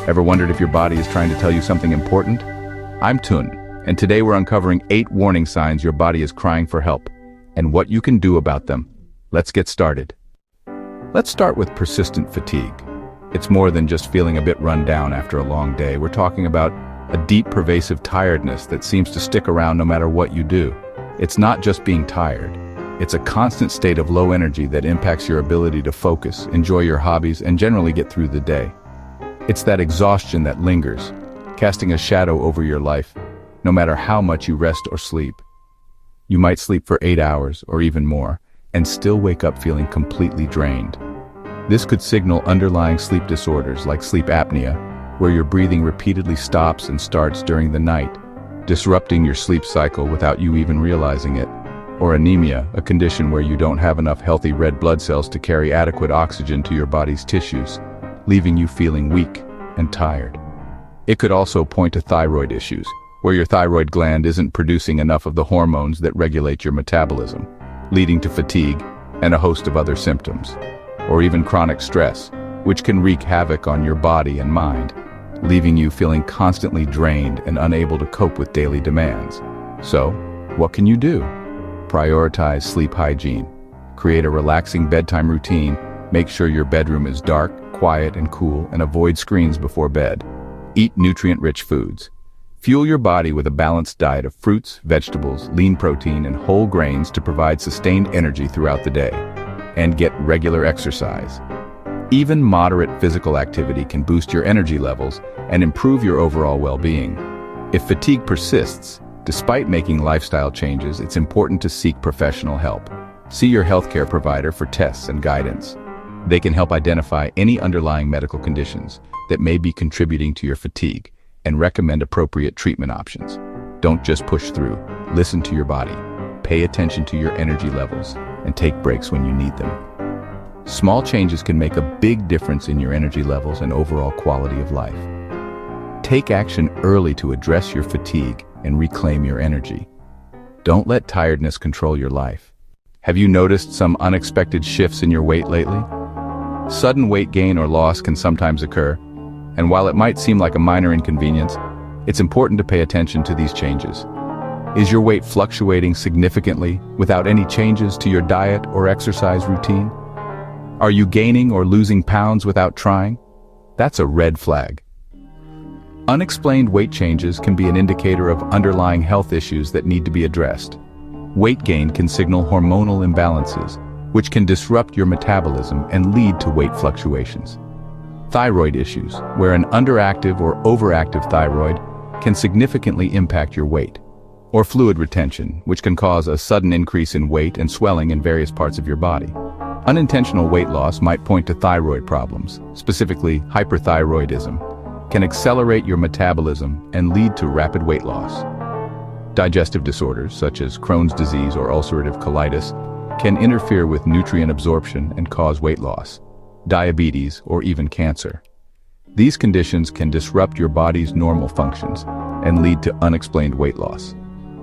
Ever wondered if your body is trying to tell you something important? I'm Tun, and today we're uncovering 8 warning signs your body is crying for help, and what you can do about them. Let's get started. Let's start with persistent fatigue. It's more than just feeling a bit run down after a long day. We're talking about a deep, pervasive tiredness that seems to stick around no matter what you do. It's not just being tired. It's a constant state of low energy that impacts your ability to focus, enjoy your hobbies, and generally get through the day. It's that exhaustion that lingers, casting a shadow over your life, no matter how much you rest or sleep. You might sleep for 8 hours or even more, and still wake up feeling completely drained. This could signal underlying sleep disorders like sleep apnea, where your breathing repeatedly stops and starts during the night, disrupting your sleep cycle without you even realizing it. Or anemia, a condition where you don't have enough healthy red blood cells to carry adequate oxygen to your body's tissues, leaving you feeling weak and tired. It could also point to thyroid issues, where your thyroid gland isn't producing enough of the hormones that regulate your metabolism, leading to fatigue and a host of other symptoms. Or even chronic stress, which can wreak havoc on your body and mind, leaving you feeling constantly drained and unable to cope with daily demands. So, what can you do? Prioritize sleep hygiene. Create a relaxing bedtime routine. Make sure your bedroom is dark, quiet, and cool, and avoid screens before bed. Eat nutrient-rich foods. Fuel your body with a balanced diet of fruits, vegetables, lean protein, and whole grains to provide sustained energy throughout the day. And get regular exercise. Even moderate physical activity can boost your energy levels and improve your overall well-being. If fatigue persists, despite making lifestyle changes, it's important to seek professional help. See your healthcare provider for tests and guidance. They can help identify any underlying medical conditions that may be contributing to your fatigue and recommend appropriate treatment options. Don't just push through. Listen to your body. Pay attention to your energy levels and take breaks when you need them. Small changes can make a big difference in your energy levels and overall quality of life. Take action early to address your fatigue and reclaim your energy. Don't let tiredness control your life. Have you noticed some unexpected shifts in your weight lately? Sudden weight gain or loss can sometimes occur, and while it might seem like a minor inconvenience, it's important to pay attention to these changes. Is your weight fluctuating significantly without any changes to your diet or exercise routine? Are you gaining or losing pounds without trying? That's a red flag. Unexplained weight changes can be an indicator of underlying health issues that need to be addressed. Weight gain can signal hormonal imbalances, which can disrupt your metabolism and lead to weight fluctuations. Thyroid issues, where an underactive or overactive thyroid can significantly impact your weight. Or fluid retention, which can cause a sudden increase in weight and swelling in various parts of your body. Unintentional weight loss might point to thyroid problems, specifically hyperthyroidism, can accelerate your metabolism and lead to rapid weight loss. Digestive disorders, such as Crohn's disease or ulcerative colitis, can interfere with nutrient absorption and cause weight loss, diabetes, or even cancer. These conditions can disrupt your body's normal functions and lead to unexplained weight loss.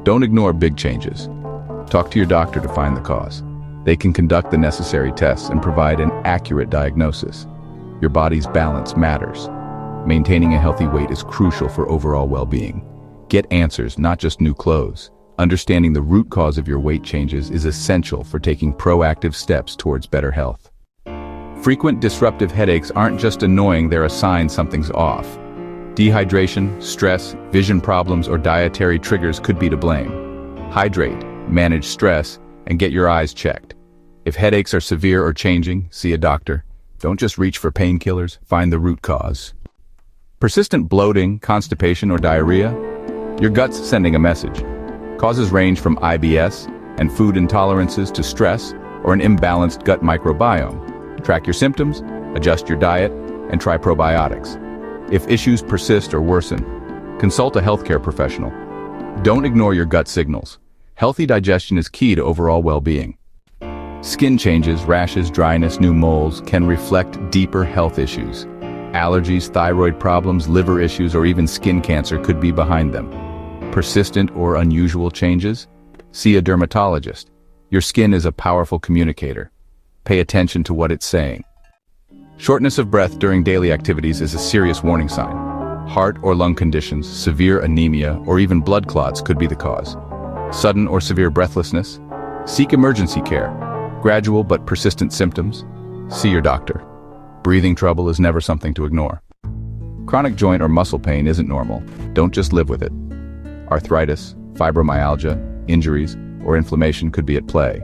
Don't ignore big changes. Talk to your doctor to find the cause. They can conduct the necessary tests and provide an accurate diagnosis. Your body's balance matters. Maintaining a healthy weight is crucial for overall well-being. Get answers, not just new clothes. Understanding the root cause of your weight changes is essential for taking proactive steps towards better health. Frequent disruptive headaches aren't just annoying, they're a sign something's off. Dehydration, stress, vision problems, or dietary triggers could be to blame. Hydrate, manage stress, and get your eyes checked. If headaches are severe or changing, see a doctor. Don't just reach for painkillers, find the root cause. Persistent bloating, constipation, or diarrhea? Your gut's sending a message. Causes range from IBS and food intolerances to stress or an imbalanced gut microbiome. Track your symptoms, adjust your diet, and try probiotics. If issues persist or worsen, consult a healthcare professional. Don't ignore your gut signals. Healthy digestion is key to overall well-being. Skin changes, rashes, dryness, new moles can reflect deeper health issues. Allergies, thyroid problems, liver issues, or even skin cancer could be behind them. Persistent or unusual changes? See a dermatologist. Your skin is a powerful communicator. Pay attention to what it's saying. Shortness of breath during daily activities is a serious warning sign. Heart or lung conditions, severe anemia, or even blood clots could be the cause. Sudden or severe breathlessness? Seek emergency care. Gradual but persistent symptoms? See your doctor. Breathing trouble is never something to ignore. Chronic joint or muscle pain isn't normal. Don't just live with it. Arthritis, fibromyalgia, injuries, or inflammation could be at play.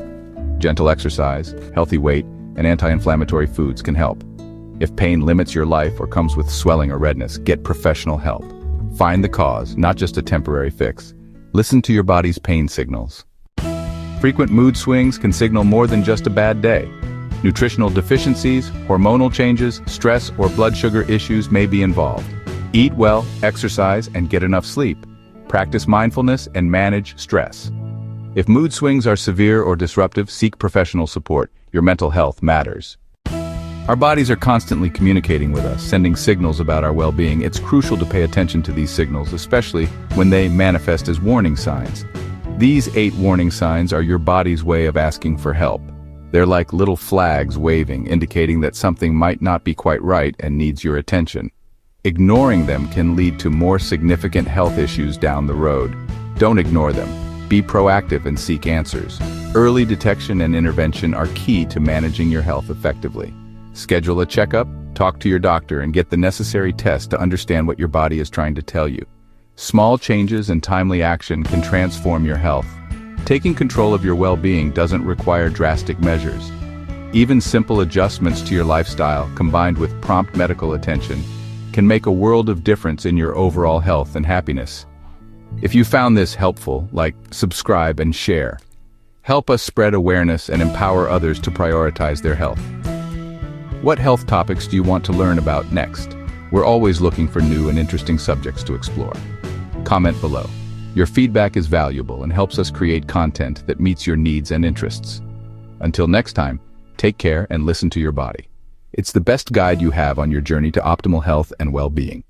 Gentle exercise, healthy weight, and anti-inflammatory foods can help. If pain limits your life or comes with swelling or redness, get professional help. Find the cause, not just a temporary fix. Listen to your body's pain signals. Frequent mood swings can signal more than just a bad day. Nutritional deficiencies, hormonal changes, stress, or blood sugar issues may be involved. Eat well, exercise, and get enough sleep. Practice mindfulness and manage stress. If mood swings are severe or disruptive, seek professional support. Your mental health matters. Our bodies are constantly communicating with us, sending signals about our well-being. It's crucial to pay attention to these signals, especially when they manifest as warning signs. These 8 warning signs are your body's way of asking for help. They're like little flags waving, indicating that something might not be quite right and needs your attention. Ignoring them can lead to more significant health issues down the road. Don't ignore them. Be proactive and seek answers. Early detection and intervention are key to managing your health effectively. Schedule a checkup, talk to your doctor, and get the necessary tests to understand what your body is trying to tell you. Small changes and timely action can transform your health. Taking control of your well-being doesn't require drastic measures. Even simple adjustments to your lifestyle, combined with prompt medical attention, can make a world of difference in your overall health and happiness. If you found this helpful, like, subscribe, and share. Help us spread awareness and empower others to prioritize their health. What health topics do you want to learn about next? We're always looking for new and interesting subjects to explore. Comment below. Your feedback is valuable and helps us create content that meets your needs and interests. Until next time, take care and listen to your body. It's the best guide you have on your journey to optimal health and well-being.